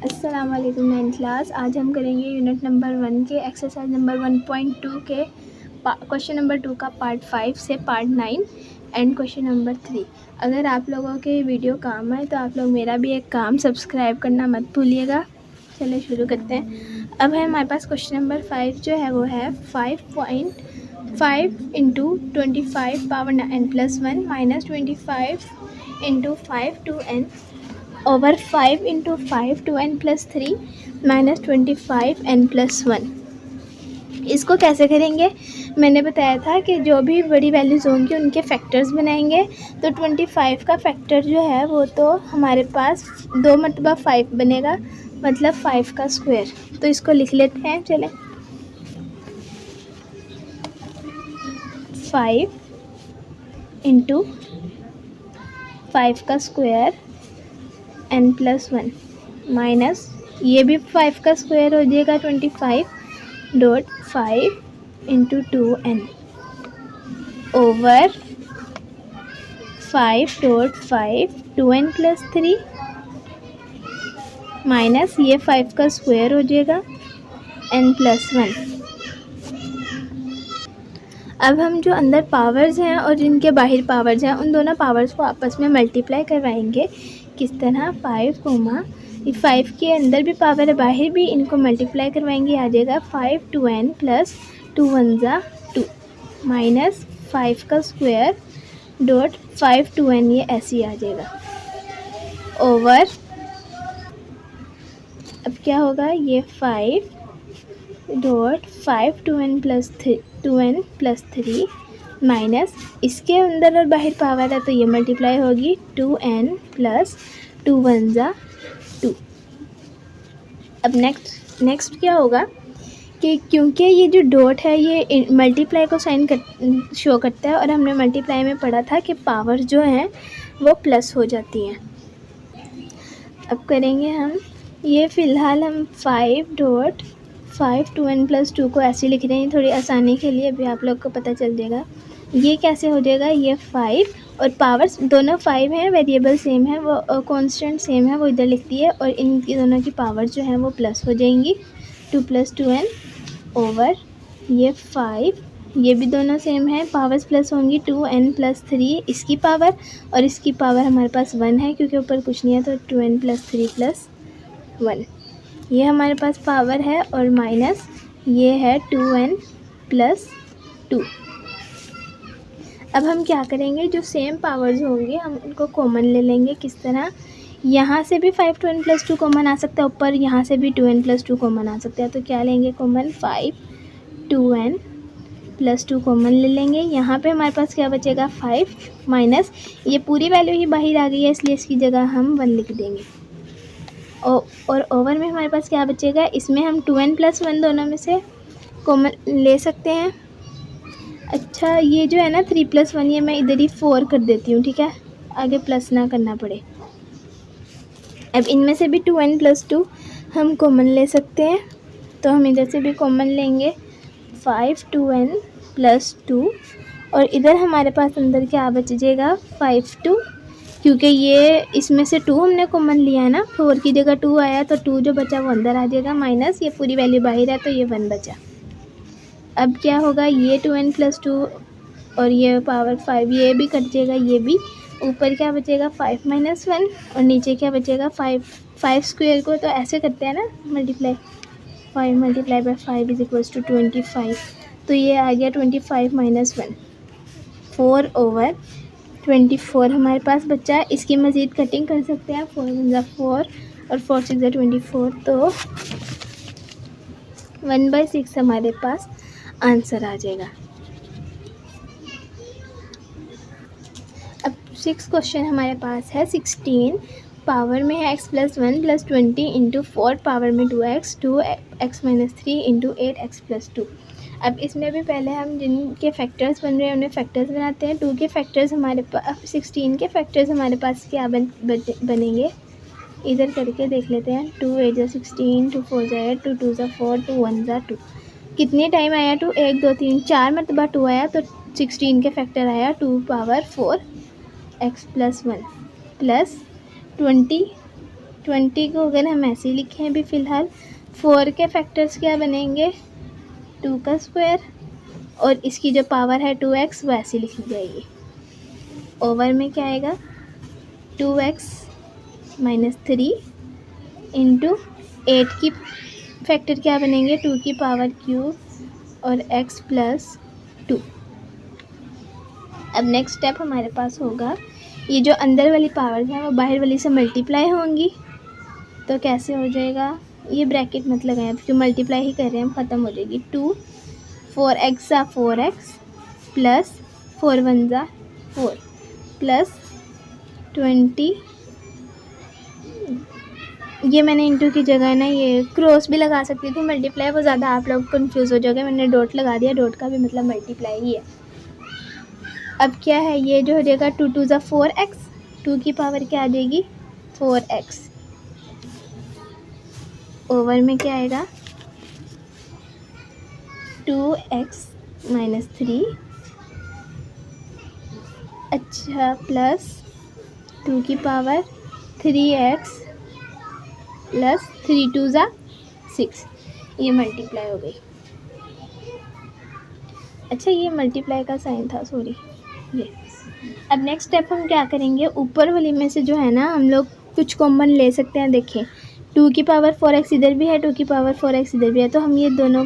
अस्सलाम वालेकुम 9th class. आज हम करेंगे यूनिट नंबर 1 के एक्सरसाइज नंबर 1.2 के क्वेश्चन नंबर 2 का पार्ट 5 से पार्ट 9 एंड क्वेश्चन नंबर 3। अगर आप लोगों के वीडियो काम आए तो आप लोग मेरा भी एक काम सब्सक्राइब करना मत भूलिएगा। चलिए शुरू करते हैं। अब है हमारे पास क्वेश्चन नंबर 5 जो है वो है 5.5 into 25 power n+1 minus 25 into 5 to n over 5 into 5 to n+3 minus 25 n+1। इसको कैसे करेंगे? मैंने बताया था कि जो भी बड़ी वैल्यूज़ होंगी उनके फैक्टर्स बनाएंगे। तो 25 का फैक्टर जो है वो तो हमारे पास 2 मरतबा 5 बनेगा, मतलब 5 का स्क्वायर। तो इसको लिख लेते हैं। चलें, 5 इंटू 5 का स्क्वायर n+1 माइनस ये भी 5 का स्क्वायर हो जाएगा 25.5 into 2n over 5.5 2n+3 minus ये 5 का स्क्वायर हो जाएगा n+1। अब हम जो अंदर पावर्स हैं और जिनके बाहर पावर्स हैं उन दोनों पावर्स को आपस में मल्टीप्लाई करवाएंगे। किस तरह? 5 के अंदर भी पावर है, बाहर भी, इनको मल्टीप्लाई करवाएंगे। आ जाएगा 5 2n प्लस 2 1 ज़ा 2 माइनस 5 का स्क्वायर डॉट 5 2n, ये ऐसे ही आ जाएगा ओवर। अब क्या होगा? ये 5.5 2n+3 माइनस इसके अंदर और बाहर पावर है तो ये मल्टीप्लाई होगी 2n प्लस 2 1 ज़ा 2। अब नेक्स्ट क्या होगा कि क्योंकि ये जो डॉट है ये मल्टीप्लाई को साइन शो करता है और हमने मल्टीप्लाई में पढ़ा था कि पावर जो हैं वो प्लस हो जाती हैं। अब करेंगे हम ये, फ़िलहाल हम 5.5 2n+2 को ऐसे लिख रहे हैं थोड़ी आसानी के लिए, अभी आप लोग को पता चल जाएगा ये कैसे हो जाएगा। ये 5 और पावर्स दोनों 5 हैं, वेरिएबल सेम है, वो कांस्टेंट सेम है, वो इधर लिखती है, और इनकी दोनों की पावर्स जो हैं वो प्लस हो जाएंगी 2 + 2n ओवर ये 5, ये भी दोनों सेम है, पावर्स प्लस होंगी 2n+3 इसकी पावर, और इसकी पावर हमारे पास 1 है क्योंकि ऊपर कुछ नहीं है, तो 2n+3 + 1 ये हमारे पास पावर है, और माइनस ये है 2n+2। अब हम क्या करेंगे, जो सेम पावर्स होंगे हम उनको कॉमन ले लेंगे। किस तरह? यहाँ से भी 5 2n+2 कॉमन आ सकता है, ऊपर यहाँ से भी 2n+2 कॉमन आ सकता है। तो क्या लेंगे कॉमन? 5 2n+2 कॉमन ले लेंगे। यहाँ पे हमारे पास क्या बचेगा? 5 माइनस ये पूरी वैल्यू ही बाहर आ गई है, इसलिए इसकी जगह हम 1 लिख देंगे। और ओवर में हमारे पास क्या बचेगा? इसमें हम 2n+1 दोनों में से कॉमन ले सकते हैं। अच्छा, ये जो है ना 3 + 1, ये मैं इधर ही 4 कर देती हूँ, ठीक है, आगे प्लस ना करना पड़े। अब इनमें से भी 2n+2 हम कॉमन ले सकते हैं, तो हम इधर से भी कॉमन लेंगे 5 2n+2, और इधर हमारे पास अंदर क्या बच जाएगा? 5 2, क्योंकि ये इसमें से 2 हमने कॉमन लिया है ना, 4 की जगह 2 आया, तो 2 जो बचा वो अंदर आ जाएगा, माइनस ये पूरी वैल्यू बाहर है तो ये 1 बचा। अब क्या होगा? ये 2n+2 और ये पावर 5 ये भी कट जाएगा, ये भी। ऊपर क्या बचेगा? 5 - 1, और नीचे क्या बचेगा? 5 स्क्वायर को तो ऐसे करते हैं ना मल्टीप्लाई, 5 × 5 = 25, तो ये आ गया 25 - 1 4 ओवर 24 हमारे पास बच्चा है। इसकी मज़ीद कटिंग कर सकते हैं, 4 × 4 और 4 × 6 = 24, तो 1/6 हमारे पास आंसर आ जाएगा। अब 6 क्वेश्चन हमारे पास है। 16 पावर में है x + 1 + 20 इंटू 4 पावर में 2x 2x - 3 इंटू 8x + 2। अब इसमें भी पहले हम जिनके फैक्टर्स बन रहे हैं उन्हें फैक्टर्स बनाते हैं। 2 के फैक्टर्स हमारे पास, 16 के फैक्टर्स हमारे पास क्या बनेंगे, इधर करके देख लेते हैं। 2 × 8 = 16, 2 × 4 = 8, 2 × 2 = 4, 2 × 1 = 2। कितने टाइम आया 2? 1 2 3 4 मरतबा 2 आया, तो 16 के फैक्टर आया 2 पावर 4 एक्स प्लस 1 प्लस 20 को अगर हम ऐसे ही लिखें अभी फ़िलहाल 4 के फैक्टर्स क्या बनेंगे 2 का स्क्वायर और इसकी जो पावर है 2x वो ऐसे लिखी जाएगी। ओवर में क्या आएगा 2x माइनस 3 इंटू 8 की फैक्टर क्या बनेंगे 2 की पावर क्यूब और x प्लस 2। अब नेक्स्ट स्टेप हमारे पास होगा ये जो अंदर वाली पावर्स हैं वो बाहर वाली से मल्टीप्लाई होंगी। तो कैसे हो जाएगा ये ब्रैकेट मत लगाएं क्योंकि मल्टीप्लाई ही कर रहे हैं हम, ख़त्म हो जाएगी 2 4x ज़ा 4x प्लस 4 1 ज़ा 4 प्लस 20। ये मैंने इंटू की जगह ना ये क्रॉस भी लगा सकती थी मल्टीप्लाई, वो ज़्यादा आप लोग कंफ्यूज हो जाओगे, मैंने डॉट लगा दिया, डॉट का भी मतलब मल्टीप्लाई ही है। अब क्या है ये जो हो जाएगा 2 2 ज़ा 4x 2 की पावर क्या आ जाएगी 4x ओवर में क्या आएगा 2x माइनस 3 अच्छा प्लस 2 की पावर 3x प्लस 3 2 ज़ा 6 ये मल्टीप्लाई हो गई। अच्छा ये मल्टीप्लाई का साइन था सॉरी ये। अब नेक्स्ट स्टेप हम क्या करेंगे ऊपर वाली में से जो है ना हम लोग कुछ कॉमन ले सकते हैं। देखें 2 की पावर 4x इधर भी है 2 की पावर 4x इधर भी है, तो हम ये दोनों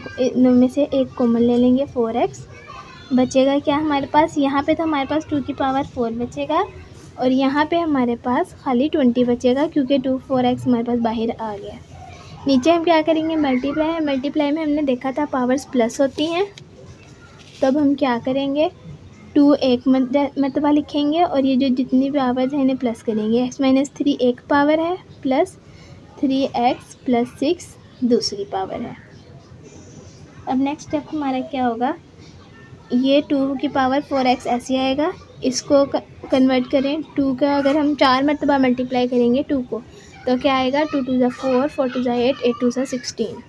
में से एक कॉमन ले लेंगे 4x। बचेगा क्या हमारे पास यहाँ पे, तो हमारे पास 2 की पावर 4 बचेगा और यहाँ पे हमारे पास खाली 20 बचेगा क्योंकि 4x हमारे पास बाहर आ गया। नीचे हम क्या करेंगे मल्टीप्लाई, मल्टीप्लाई में हमने देखा था पावर्स प्लस होती हैं, तब हम क्या करेंगे 2 एक मरतबा लिखेंगे और ये जो जितनी भी पावर्स हैं इन्हें प्लस करेंगे। x माइनस 3 एक पावर है प्लस 3x प्लस 6 दूसरी पावर है। अब नेक्स्ट स्टेप हमारा क्या होगा ये 2 की पावर 4x ऐसे आएगा, इसको कन्वर्ट करें 2 का अगर हम 4 मरतबा मल्टीप्लाई करेंगे 2 को तो क्या आएगा 2 2 ज़ा 4 4 2 ज़ा 8 8 2 ज़ा 16।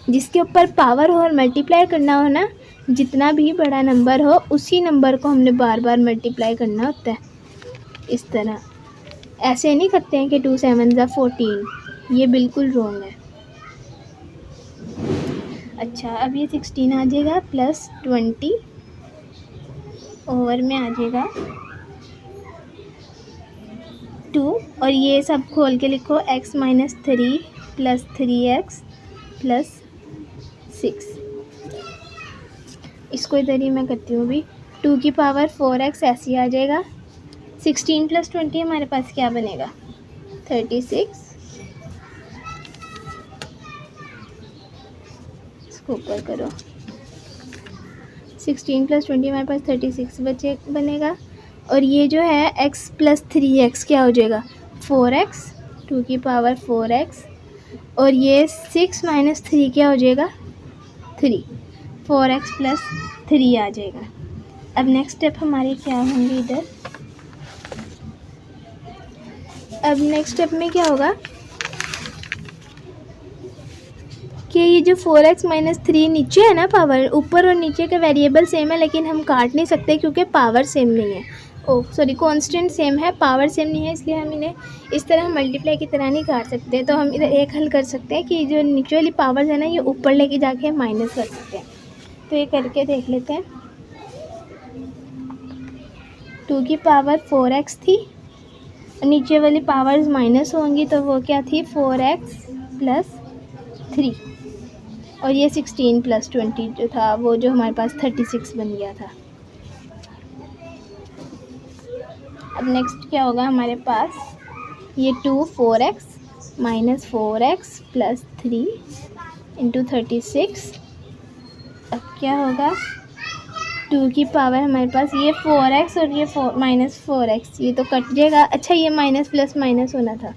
जिसके ऊपर पावर हो और मल्टीप्लाई करना हो ना, जितना भी बड़ा नंबर हो उसी नंबर को हमने बार बार मल्टीप्लाई करना होता है। इस तरह ऐसे नहीं करते हैं कि 2 7 ज़ा 14, ये बिल्कुल रॉन्ग है। अच्छा अब ये 16 आ जाएगा प्लस 20 ओवर में आ जाएगा 2 और ये सब खोल के लिखो x minus 3 plus 3x plus 6। इसको इधर ही मैं करती हूँ अभी 2 की पावर 4x ऐसे आ जाएगा। 16 प्लस 20 हमारे पास क्या बनेगा 36। इसको ऊपर करो 16 प्लस 20 हमारे पास 36 बनेगा और ये जो है x प्लस 3x क्या हो जाएगा 4x 2 की पावर 4x और ये 6 माइनस 3 क्या हो जाएगा 3 4x प्लस 3 आ जाएगा। अब नेक्स्ट स्टेप हमारे क्या होंगे इधर, अब नेक्स्ट स्टेप में क्या होगा कि ये जो 4x माइनस 3 नीचे है ना पावर, ऊपर और नीचे के वेरिएबल सेम है लेकिन हम काट नहीं सकते क्योंकि पावर सेम नहीं है, कांस्टेंट सेम है पावर सेम नहीं है, इसलिए हम इन्हें इस तरह मल्टीप्लाई की तरह नहीं काट सकते। तो हम इधर एक हल कर सकते हैं कि जो नीचे वाली पावर्स है ना ये ऊपर लेके जाके माइनस कर सकते हैं। तो ये करके देख लेते हैं 2 की पावर 4x थी, नीचे वाली पावर्स माइनस होंगी तो वो क्या थी 4x प्लस 3 और ये 16 प्लस 20 जो था वो जो हमारे पास 36 बन गया था। अब नेक्स्ट क्या होगा हमारे पास ये 2 4x minus 4x plus 3 into 36। अब क्या होगा 2 की पावर हमारे पास ये 4x और ये माइनस 4x ये तो कट जाएगा। अच्छा ये माइनस प्लस माइनस होना था,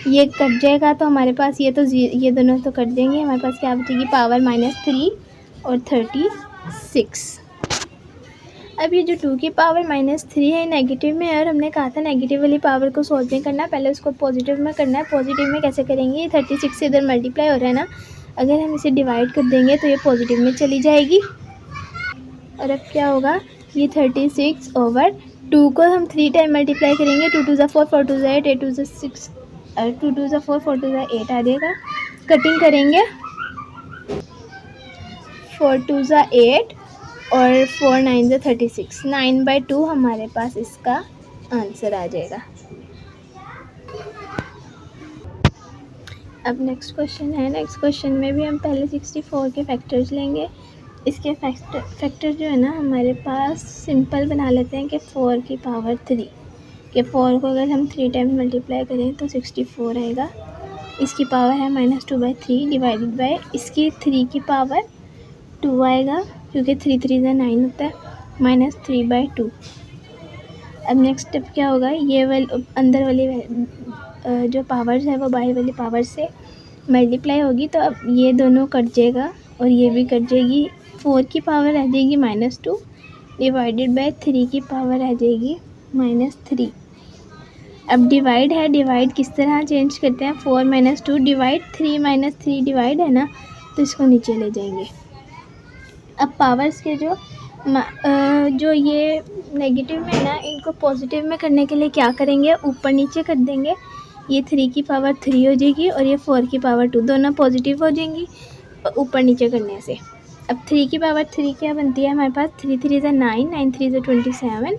ये कट जाएगा तो हमारे पास ये तो ये दोनों तो कट देंगे, हमारे पास क्या बचेगी पावर माइनस 3 और 36। अब ये जो 2 की पावर माइनस 3 है नेगेटिव में है और हमने कहा था नेगेटिव वाली पावर को सॉल्व नहीं करना, पहले उसको पॉजिटिव में करना है। पॉजिटिव में कैसे करेंगे, ये 36 से इधर मल्टीप्लाई हो रहा है ना, अगर हम इसे डिवाइड कर देंगे तो ये पॉजिटिव में चली जाएगी और अब क्या होगा ये 36 ओवर 2 को हम 3 टाइम मल्टीप्लाई करेंगे, 2 2 ज़ा 4, 4 2 ज़ा 8, 8 2 ज़ा 6, 2 2 ज़ा 4, 4 2 ज़ा 8 आ जाएगा। कटिंग करेंगे, 4 2 ज़ा 8 और 4 9 ज़ा 36, 9/2 हमारे पास इसका आंसर आ जाएगा। अब नेक्स्ट क्वेश्चन है। नेक्स्ट क्वेश्चन में भी हम पहले 64 के फैक्टर्स लेंगे। इसके फैक्टर जो है ना हमारे पास सिंपल बना लेते हैं कि 4 की पावर 3, कि 4 को अगर हम 3 टाइम मल्टीप्लाई करें तो 64 आएगा। इसकी पावर है -2/3 डिवाइडेड बाय इसकी 3 की पावर 2 आएगा, क्योंकि 3 3 ज़ा 9 होता है, -3/2। अब नेक्स्ट स्टेप क्या होगा, ये वाली अंदर वाली जो पावर्स है वो बाहर वाली पावर से मल्टीप्लाई होगी, तो अब ये दोनों कट जाएगा और ये भी कट जाएगी। 4 की पावर रह जाएगी -2 डिवाइडेड बाय 3 की पावर रह जाएगी -3। अब डिवाइड है, डिवाइड किस तरह चेंज करते हैं, 4 - 2 डिवाइड 3 - 3 डिवाइड है ना, तो इसको नीचे ले जाएंगे। अब पावर्स के जो ये नेगेटिव में है ना, इनको पॉजिटिव में करने के लिए क्या करेंगे, ऊपर नीचे कर देंगे। ये 3 की पावर 3 हो जाएगी और ये 4 की पावर 2, दोनों पॉजिटिव हो जाएंगी ऊपर नीचे करने से। अब 3 की पावर 3 क्या बनती है हमारे पास, 3 3 ज़ा 9, 9 3 ज़ा 27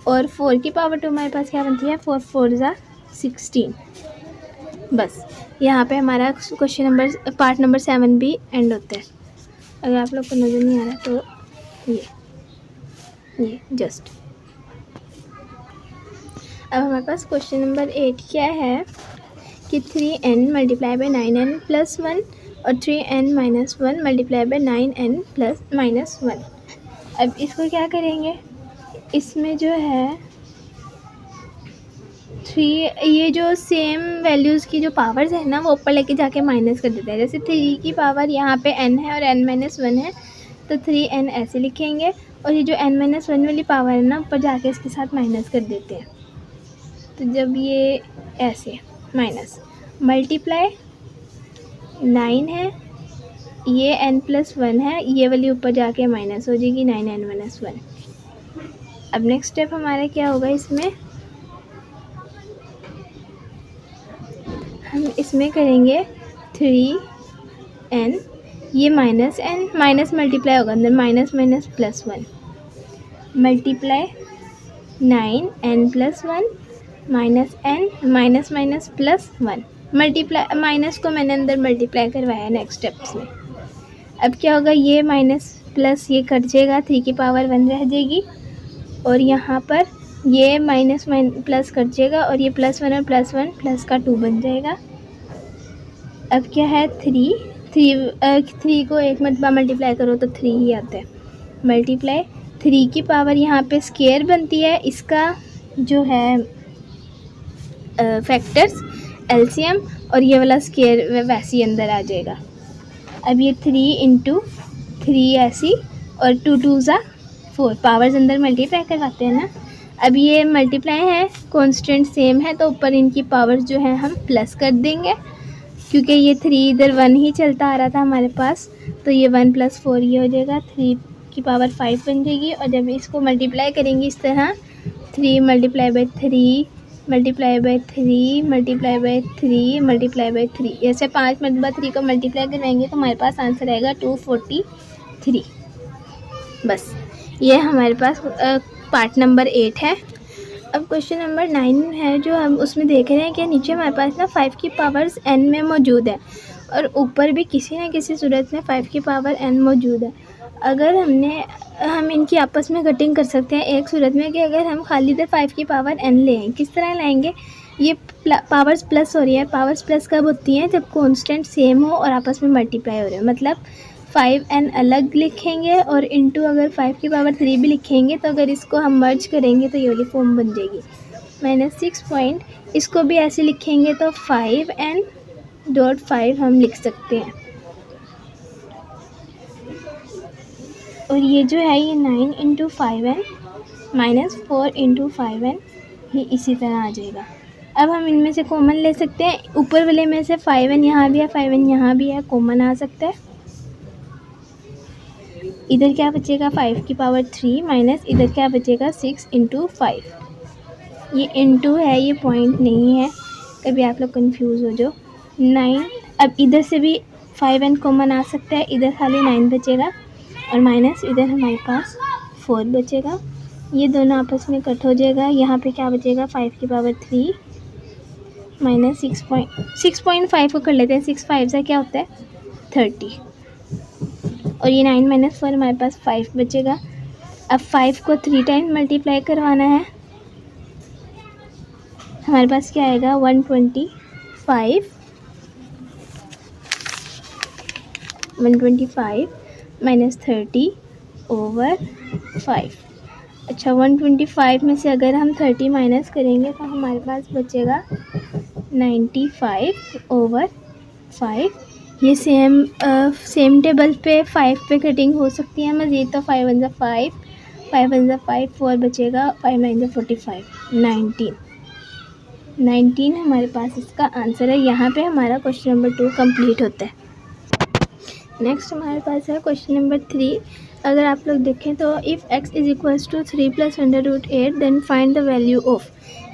और 4 की पावर 2 हमारे पास क्या बनती है, 4 4 ज़ा 16। बस यहाँ पे हमारा क्वेश्चन नंबर पार्ट नंबर 7 भी एंड होता है। अगर आप लोग को नज़र नहीं आ रहा तो ये जस्ट। अब हमारे पास क्वेश्चन नंबर 8 क्या है कि 3n मल्टीप्लाई बाय 9n + 1 और 3n - 1 मल्टीप्लाई बाय 9n + -1। अब इसको क्या करेंगे, इसमें जो है 3, ये जो सेम वैल्यूज़ की जो पावर्स है ना वो ऊपर लेके जाके माइनस कर देते हैं। जैसे 3 की पावर यहाँ पे n है और n - 1 है, तो 3n ऐसे लिखेंगे और ये जो n - 1 वाली पावर है ना ऊपर जाके इसके साथ माइनस कर देते हैं। तो जब ये ऐसे माइनस मल्टीप्लाई 9 है, ये n + 1 है, ये वाली ऊपर जाके माइनस हो जाएगी 9n - 1। अब नेक्स्ट स्टेप हमारा क्या होगा, इसमें हम इसमें करेंगे 3n, ये -n माइनस मल्टीप्लाई होगा अंदर, minus minus +1 multiply 9n + 1 -n minus minus +1 multiply, minus को मैंने अंदर मल्टीप्लाई करवाया नेक्स्ट स्टेप्स में। अब क्या होगा, ये माइनस प्लस ये कट जाएगा, 3 की पावर 1 रह जाएगी और यहाँ पर ये माइनस प्लस कट जाएगा और ये +1 और +1 प्लस का 2 बन जाएगा। अब क्या है, 3 को एक मरतबा मल्टीप्लाई करो तो 3 ही आता है, मल्टीप्लाई 3 की पावर यहाँ पे स्क्वायर बनती है, इसका जो है फैक्टर्स एलसीएम और ये वाला स्क्वायर वैसे ही अंदर आ जाएगा। अब ये 3 × 3 ऐसी और 2 2 ज़ा 4 पावर्स अंदर मल्टीप्लाई करवाते हैं ना। अब ये मल्टीप्लाई है, कांस्टेंट सेम है, तो ऊपर इनकी पावर्स जो है हम प्लस कर देंगे, क्योंकि ये 3 इधर 1 ही चलता आ रहा था हमारे पास, तो ये 1 + 4 ये हो जाएगा, 3 की पावर 5 बन जाएगी। और जब इसको मल्टीप्लाई करेंगे इस तरह, 3 × 3 multiply by 3 multiply by 3 multiply by 3, ऐसे 5 मरतबा 3 को मल्टीप्लाई करवाएंगे तो हमारे पास आंसर आएगा 243। बस ये हमारे पास पार्ट नंबर 8 है। अब क्वेश्चन नंबर 9 है जो हम उसमें देख रहे हैं कि नीचे हमारे पास ना 5 की पावर्स n में मौजूद है और ऊपर भी किसी न किसी सूरत में 5 की पावर n मौजूद है। अगर हम इनकी आपस में कटिंग कर सकते हैं एक सूरत में कि अगर हम खाली इधर 5 की पावर n लें, किस तरह लाएंगे, ये पावर्स प्लस हो रही है। पावर्स प्लस कब होती हैं, जब कांस्टेंट सेम हो और आपस में मल्टीप्लाई हो रहे हैं, मतलब 5n अलग लिखेंगे और इंटू अगर 5 की पावर 3 भी लिखेंगे, तो अगर इसको हम मर्ज करेंगे तो ये वाली फॉर्म बन जाएगी -6 पॉइंट। इसको भी ऐसे लिखेंगे तो 5n.5 हम लिख सकते हैं। और ये जो है ये 9 × 5n -4 × 5n ये इसी तरह आ जाएगा। अब हम इनमें से कॉमन ले सकते हैं, ऊपर वाले में से 5n यहाँ भी है, 5n यहाँ भी है, कॉमन आ सकता है। इधर क्या बचेगा 5 की पावर 3 माइनस इधर क्या बचेगा 6 इंटू 5। ये इंटू है, ये पॉइंट नहीं है, कभी आप लोग कंफ्यूज हो जो 9। अब इधर से भी 5n कॉमन आ सकता है, इधर खाली 9 बचेगा और माइनस इधर हमारे पास 4 बचेगा। ये दोनों आपस में कट हो जाएगा। यहाँ पे क्या बचेगा 5 की पावर 3 माइनस 6.5 को कर लेते हैं। 6 5 से क्या होता है 30 और ये 9 माइनस 4 हमारे पास 5 बचेगा। अब 5 को 3 टाइम मल्टीप्लाई करवाना है, हमारे पास क्या आएगा 125 माइनस 30 ओवर 5। अच्छा 125 में से अगर हम 30 माइनस करेंगे तो हमारे पास बचेगा 95 ओवर 5। ये सेम टेबल पे 5 पे कटिंग हो सकती है मज़ीद, तो 5 1 5 5 1 5 4 बचेगा, 5 9 45 19 हमारे पास इसका आंसर है। यहाँ पे हमारा क्वेश्चन नंबर 2 कंप्लीट होता है। नेक्स्ट हमारे पास है क्वेश्चन नंबर 3। अगर आप लोग देखें तो if x is equals to 3 + √8 then find the value of.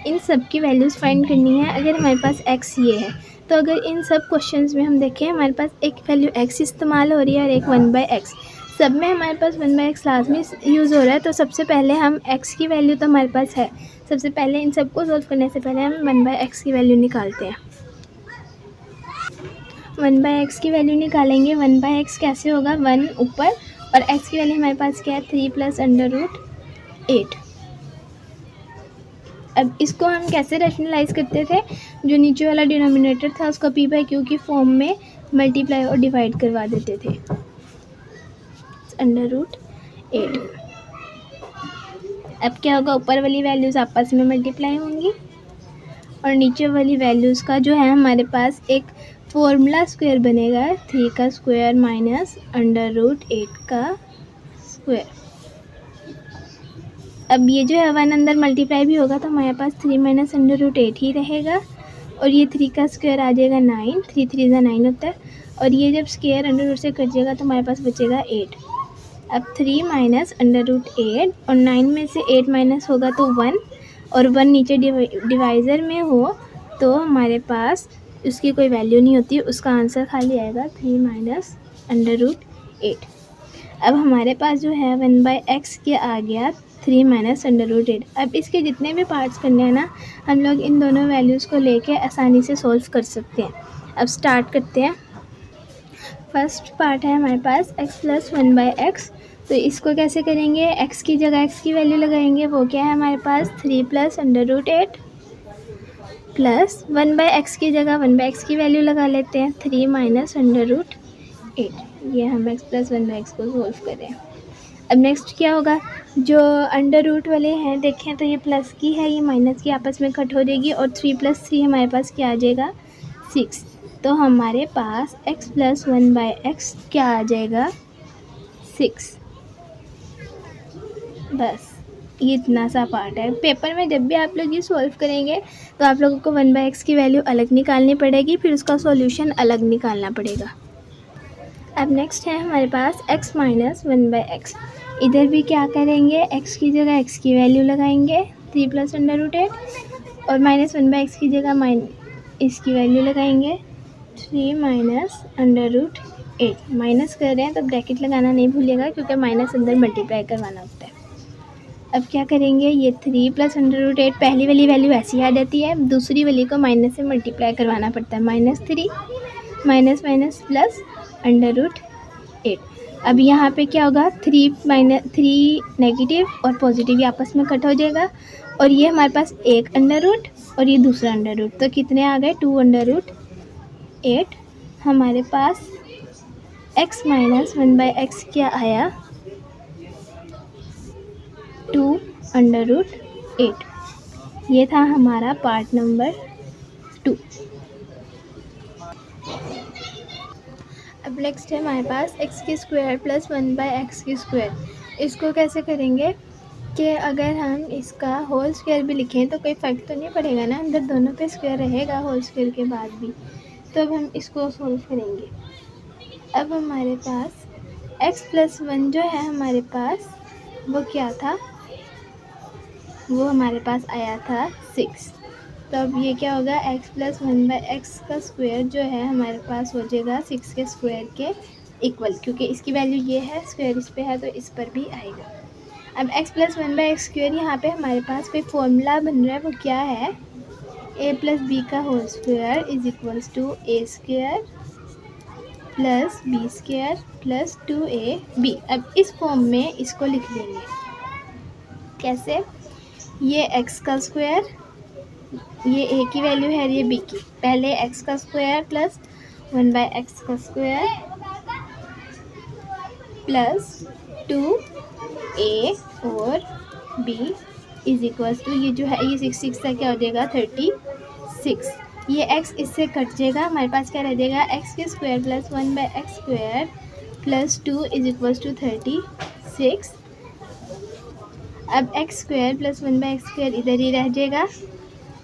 इन सब की वैल्यूज़ फाइंड करनी है। अगर हमारे पास x ये है तो अगर इन सब क्वेश्चंस में हम देखें हमारे पास एक वैल्यू x इस्तेमाल हो रही है और एक 1/x, सब में हमारे पास 1/x लाजमी यूज़ हो रहा है। तो सबसे पहले हम x की वैल्यू तो हमारे पास है, सबसे पहले इन सबको सॉल्व करने से पहले हम 1/x की वैल्यू निकालते हैं। 1/x की वैल्यू निकालेंगे। 1/x कैसे होगा 1 ऊपर और x की वैल्यू हमारे पास क्या है 3 + √8। अब इसको हम कैसे रैशनलाइज करते थे, जो नीचे वाला डिनोमिनेटर था उसको p/q की फॉर्म में मल्टीप्लाई और डिवाइड करवा देते थे √8। अब क्या होगा ऊपर वाली वैल्यूज़ आपस में मल्टीप्लाई होंगी और नीचे वाली वैल्यूज़ का जो है हमारे पास एक फॉर्मूला स्क्वायर बनेगा 3 का स्क्वायर माइनस √8 का स्क्वायर। अब ये जो है 1 अंदर मल्टीप्लाई भी होगा तो हमारे पास 3 माइनस √8 ही रहेगा और ये 3 का स्क्वायर आ जाएगा 9, 3 3 = 9 होता है और ये जब स्क्वायर √8 से कट जाएगा तो हमारे पास बचेगा 8। अब 3 माइनस √8 और 9 में से 8 माइनस होगा तो 1 और 1 नीचे डिवाइज़र में हो तो हमारे पास उसकी कोई वैल्यू नहीं होती, उसका आंसर खाली आएगा 3 माइनस √8। अब हमारे पास जो है 1/x के आ गया 3 माइनस √8। अब इसके जितने भी पार्ट्स करने हैं ना हम लोग इन दोनों वैल्यूज़ को लेके आसानी से सॉल्व कर सकते हैं। अब स्टार्ट करते हैं। फर्स्ट पार्ट है हमारे पास x + 1/x, तो इसको कैसे करेंगे, x की जगह x की वैल्यू लगाएंगे, वो क्या है हमारे पास 3 + √8 प्लस 1/x की जगह 1/x की वैल्यू लगा लेते हैं 3 माइनस √8। ये हम x + 1/x को सॉल्व कर रहे हैं। अब नेक्स्ट क्या होगा, जो अंडर रूट वाले हैं देखें तो ये प्लस की है, ये माइनस की आपस में कट हो जाएगी और 3 + 3 हमारे पास क्या आ जाएगा 6। तो हमारे पास x + 1/x क्या आ जाएगा 6। बस ये इतना सा पार्ट है। पेपर में जब भी आप लोग ये सॉल्व करेंगे तो आप लोगों को 1/x की वैल्यू अलग निकालनी पड़ेगी, फिर उसका सॉल्यूशन अलग निकालना पड़ेगा। अब नेक्स्ट है हमारे पास x - 1/x। इधर भी क्या करेंगे, x की जगह x की वैल्यू लगाएंगे 3 + √8 और माइनस 1/x की जगह इसकी वैल्यू लगाएंगे 3 माइनस √8। माइनस कर रहे हैं तो ब्रैकेट लगाना नहीं भूलिएगा क्योंकि माइनस अंदर मल्टीप्लाई करवाना होता है। अब क्या करेंगे, ये 3 + √8 पहली वाली वैल्यू ऐसी आ जाती है, दूसरी वाली को माइनस से मल्टीप्लाई करवाना पड़ता है -3 माइनस माइनस प्लस √8। अब यहाँ पे क्या होगा 3 नेगेटिव और पॉजिटिव ये आपस में कट हो जाएगा और ये हमारे पास एक अंडर रूट और ये दूसरा अंडर रूट, तो कितने आ गए 2 √8। हमारे पास x - 1/x क्या आया 2 √8। ये था हमारा पार्ट नंबर 2। अब नेक्स्ट है हमारे पास x² + 1/x²। इसको कैसे करेंगे कि अगर हम इसका होल स्क्वायर भी लिखें तो कोई फ़र्क तो नहीं पड़ेगा ना, अंदर दोनों पे स्क्वायर रहेगा होल स्क्वायर के बाद भी, तो अब हम इसको सॉल्व करेंगे। अब हमारे पास x+1 जो है हमारे पास वो क्या था, वो हमारे पास आया था 6। तो अब ये क्या होगा, x+1/x का स्क्वायर जो है हमारे पास हो जाएगा 6 के स्क्वायर के इक्वल, क्योंकि इसकी वैल्यू ये है, स्क्वायर इस पे है तो इस पर भी आएगा। अब x+1/x स्क्वायर यहाँ पे हमारे पास कोई फॉर्मूला बन रहा है, वो क्या है, a+b का whole square is equals to a square plus b square plus 2ab। अब इस फॉर्म में इसको लिख लेंगे। कैसे, ये x का स्क्वायर, ये a की वैल्यू है, ये b की, पहले x का स्क्वायर प्लस 1/x का स्क्वायर प्लस 2a और b इज इक्वल्स टू, ये जो है ये 6 का क्या हो जाएगा 36। ये x इससे कट जाएगा, हमारे पास क्या रह जाएगा, x के square plus 1/x square plus 2 is equals to 36। अब x square plus 1/x square इधर ही रह जाएगा,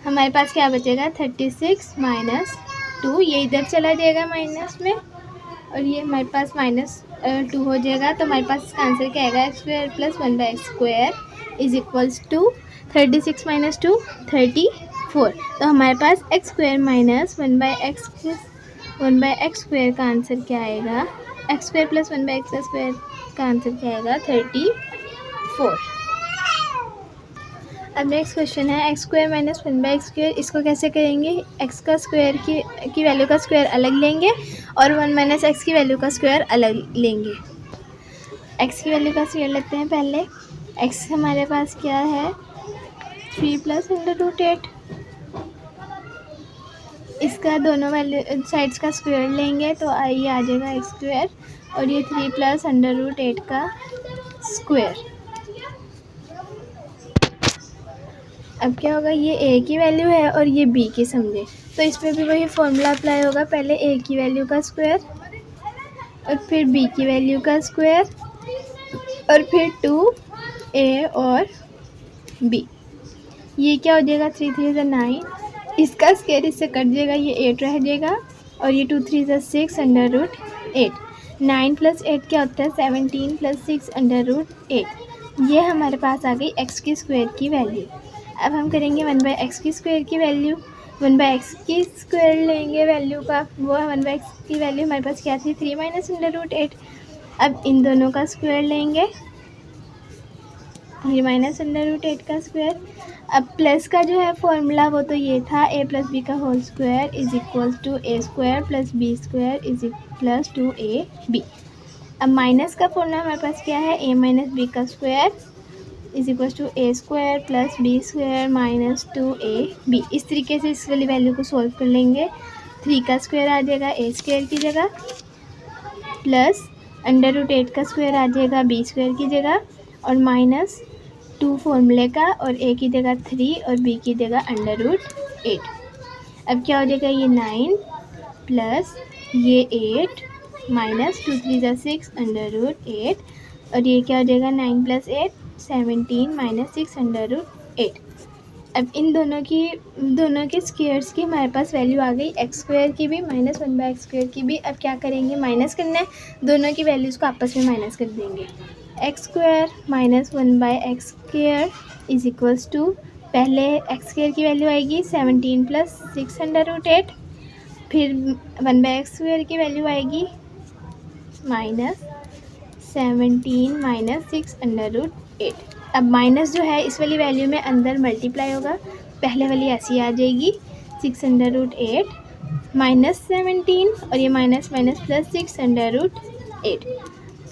हमारे पास क्या बचेगा 36 माइनस 2, ये इधर चला जाएगा माइनस में और ये हमारे पास -2 हो जाएगा। तो हमारे पास इसका आंसर क्या आएगा, x square plus 1/x square is equals to 36 minus 2 34। तो हमारे पास x square minus 1/x square का आंसर क्या आएगा, x square plus 1/x square का आंसर क्या आएगा 34। अब नेक्स्ट क्वेश्चन है x square minus 1/x square, इसको कैसे करेंगे, x का स्क्वायर की वैल्यू का स्क्वायर अलग लेंगे और 1 माइनस x की वैल्यू का स्क्वायर अलग लेंगे। x की वैल्यू का स्क्वायर लेते हैं पहले, x हमारे पास क्या है 3 प्लस √8, इसका दोनों वैल्यू साइड्स का स्क्वायर लेंगे तो ये आ जाएगा x स्क्वायर और ये 3 प्लस √8 का स्क्वायर। अब क्या होगा, ये a की वैल्यू है और ये b की समझे, तो इस पर भी वही फॉर्मूला अप्लाई होगा, पहले a की वैल्यू का स्क्वायर और फिर b की वैल्यू का स्क्वायर और फिर 2a और b। ये क्या हो जाएगा 3 3 × 9, इसका स्क्वायर इससे कट जाएगा, ये 8 रह जाएगा और ये 2 3 × 6 √8। 9 + 8 क्या होता है 17 + 6 √8। ये हमारे पास आ गई x की स्क्वायर की वैल्यू। अब हम करेंगे 1/x की स्क्वायर की वैल्यू, 1/x की स्क्वायर लेंगे वैल्यू का, वो 1/x की वैल्यू हमारे पास क्या थी 3 माइनस √8। अब इन दोनों का स्क्वायर लेंगे, 3 माइनस √8 का स्क्वायर। अब प्लस का जो है फॉर्मूला वो तो ये था a + b का whole square is equals to a square plus b square is plus 2ab। अब माइनस का फॉर्मूला हमारे पास क्या है, a माइनस b का square is equals to a square plus b square minus 2ab। इस तरीके से इस वाली वैल्यू को सॉल्व कर लेंगे, 3 का स्क्वायर आ जाएगा a स्क्वायर की जगह प्लस √8 का स्क्वायर आ जाएगा b स्क्वायर की जगह और माइनस 2 फॉर्मूले का और a की जगह 3 और b की जगह √8। अब क्या हो जाएगा, ये 9 प्लस ये 8 माइनस 2 3 × 6 √8 और ये क्या हो जाएगा 9 + 8 17 माइनस 6 √8। अब इन दोनों के स्क्वायर्स की हमारे पास वैल्यू आ गई, x स्क्वायर की भी माइनस 1/x स्क्वायर की भी। अब क्या करेंगे, माइनस करना है, दोनों की वैल्यूज़ को आपस में माइनस कर देंगे। x square minus 1/x square is equals to, पहले x स्क्वायर की वैल्यू आएगी 17 + 6 √8, फिर 1/x स्क्वायर की वैल्यू आएगी माइनस 17 माइनस 6 √8। अब माइनस जो है इस वाली वैल्यू में अंदर मल्टीप्लाई होगा, पहले वाली ऐसी आ जाएगी 6 √8 माइनस 17 और ये माइनस माइनस प्लस 6 √8।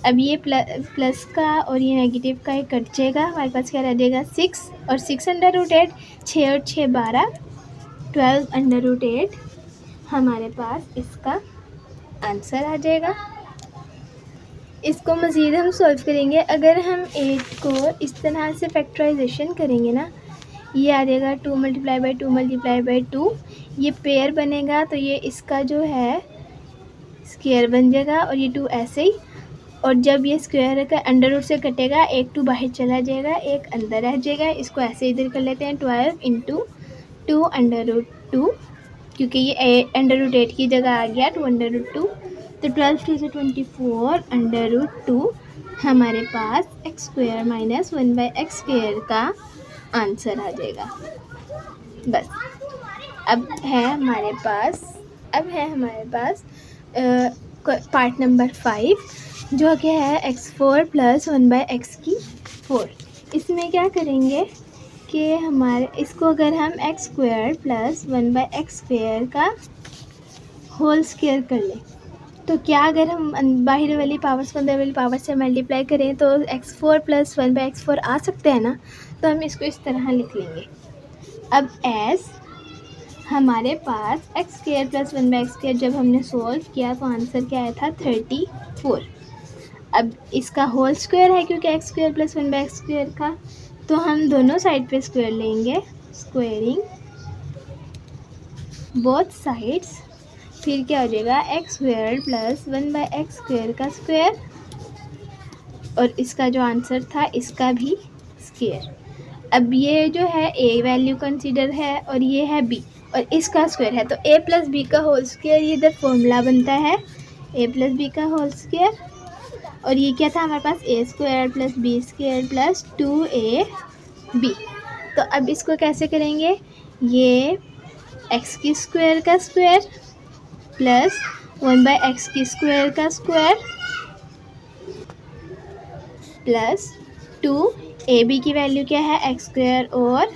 अब ये प्लस का और ये नेगेटिव का एक कट जाएगा, हमारे पास क्या रह जाएगा 6 और 6 √8, 6 और 6 12 12 √8 हमारे पास इसका आंसर आ जाएगा। इसको मज़ीद हम सॉल्व करेंगे, अगर हम 8 को इस तरह से फैक्टराइजेशन करेंगे ना, ये आ जाएगा 2 × 2 × 2, ये पेयर बनेगा तो ये इसका जो है स्क्वायर बन जाएगा और ये 2 ऐसे ही, और जब ये स्क्वायर का अंडर रूट से कटेगा, एक 2 बाहर चला जाएगा, एक अंदर रह जाएगा, इसको ऐसे इधर कर लेते हैं 12 × 2 √2, क्योंकि ये √8 की जगह आ गया 2 √2 तो 12 2 से 24 अंडर रूट 2 हमारे पास एक्स स्क्वायर माइनस 1/x² का आंसर आ जाएगा। बस अब है हमारे पास पार्ट नंबर 5 जो कि है x4 + 1/x⁴। इसमें क्या करेंगे कि हमारे इसको अगर हम x² + 1/x² का होल स्क्वायर कर लें तो क्या अगर हम बाहर वाली पावर्स को अंदर वाली पावर से मल्टीप्लाई करें तो x4 + 1/x4 आ सकते हैं ना। तो हम इसको इस तरह लिख लेंगे। अब एस हमारे पास x² + 1/x² जब हमने सोल्व किया तो आंसर क्या आया था 34। अब इसका होल स्क्वायर है क्योंकि x² + 1/x² का, तो हम दोनों साइड पे स्क्वायर लेंगे, स्क्वायरिंग बोथ साइड्स। फिर क्या हो जाएगा x² + 1/x² का स्क्वायर और इसका जो आंसर था इसका भी स्क्वायर। अब ये जो है a वैल्यू कंसीडर है और ये है b और इसका स्क्वायर है, तो a + b का होल स्क्वायर, ये इधर फॉर्मूला बनता है a + b का होल स्क्वायर। और ये क्या था हमारे पास a² + b² + 2ab। तो अब इसको कैसे करेंगे, ये x² का स्क्वायर प्लस 1/x² का स्क्वायर प्लस 2ab की वैल्यू क्या है x² और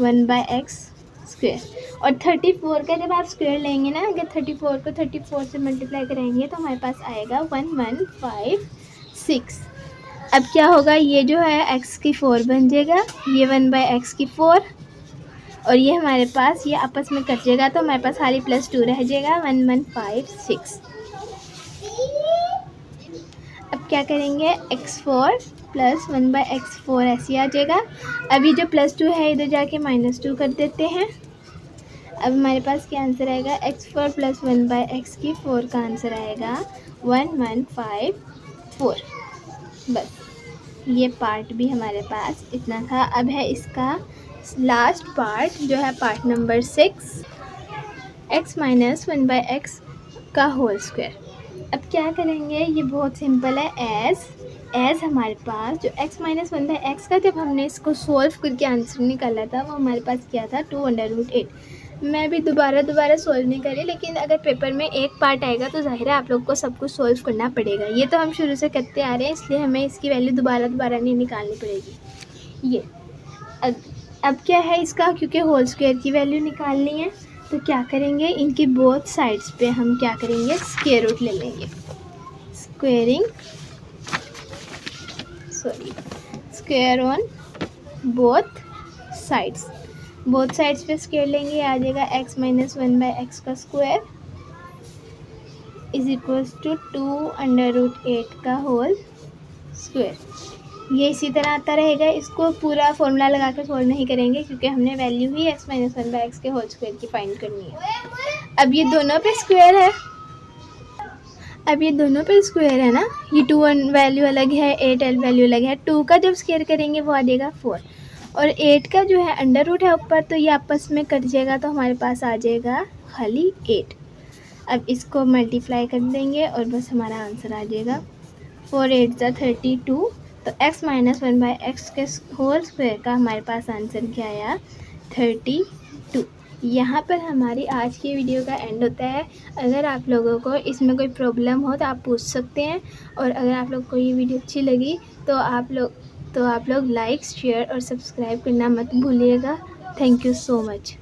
1/x²। और 34 का जब आप स्क्वायर लेंगे ना, अगर 34 को 34 से मल्टीप्लाई करेंगे तो हमारे पास आएगा 1156। अब क्या होगा, ये जो है x⁴ बन जाएगा, ये 1/x⁴ और ये हमारे पास ये आपस में कट जाएगा तो हमारे पास खाली +2 रह जाएगा 1156। अब क्या करेंगे x4 + 1/x4 ऐसे आ जाएगा। अभी जो +2 है इधर जाके -2 कर देते हैं। अब हमारे पास क्या आंसर आएगा, x4 + 1/x⁴ का आंसर आएगा 1154। बस ये पार्ट भी हमारे पास इतना था। अब है इसका लास्ट पार्ट जो है पार्ट नंबर 6 x - 1/x का होल स्क्वायर। अब क्या करेंगे, ये बहुत सिंपल है। एज हमारे पास जो x - 1/x का जब हमने इसको सॉल्व करके आंसर निकाला था वो हमारे पास क्या था 2√8। मैं भी दोबारा सॉल्व नहीं करी, लेकिन अगर पेपर में एक पार्ट आएगा तो ज़ाहिर है आप लोग को सब कुछ सॉल्व करना पड़ेगा। ये तो हम शुरू से करते आ रहे हैं इसलिए हमें इसकी वैल्यू दोबारा नहीं निकालनी पड़ेगी। ये अब क्या है इसका, क्योंकि होल स्क्वायर की वैल्यू निकालनी है तो क्या करेंगे, इनकी बोथ साइड्स पे हम क्या करेंगे स्क्वायर रूट ले लेंगे। स्क्वायर ऑन बोथ साइड्स पे स्क्वायर लेंगे, आ जाएगा x - 1/x का स्क्वायर = 2√8 का होल स्क्वायर। ये इसी तरह आता रहेगा, इसको पूरा फॉर्मूला लगा कर सॉल्व नहीं करेंगे क्योंकि हमने वैल्यू ही x - 1/x के होल स्क्वायर की फाइंड करनी है। अब ये दोनों पे स्क्वायर है, ना, ये 2 वैल्यू अलग है, 8 वैल्यू अलग है। 2 का जब स्क्वायर करेंगे वो आ जाएगा 4 और 8 का जो है अंडर रूट है ऊपर तो ये आपस में कट जाएगा तो हमारे पास आ जाएगा खाली 8। अब इसको मल्टीप्लाई कर देंगे और बस हमारा आंसर आ जाएगा 4 × 8 = 32। तो x - 1/x के होल स्क्वायर का हमारे पास आंसर क्या आया 32। यहाँ पर हमारी आज की वीडियो का एंड होता है। अगर आप लोगों को इसमें कोई प्रॉब्लम हो तो आप पूछ सकते हैं, और अगर आप लोग को ये वीडियो अच्छी लगी तो आप लोग लाइक, शेयर और सब्सक्राइब करना मत भूलिएगा। Thank you so much.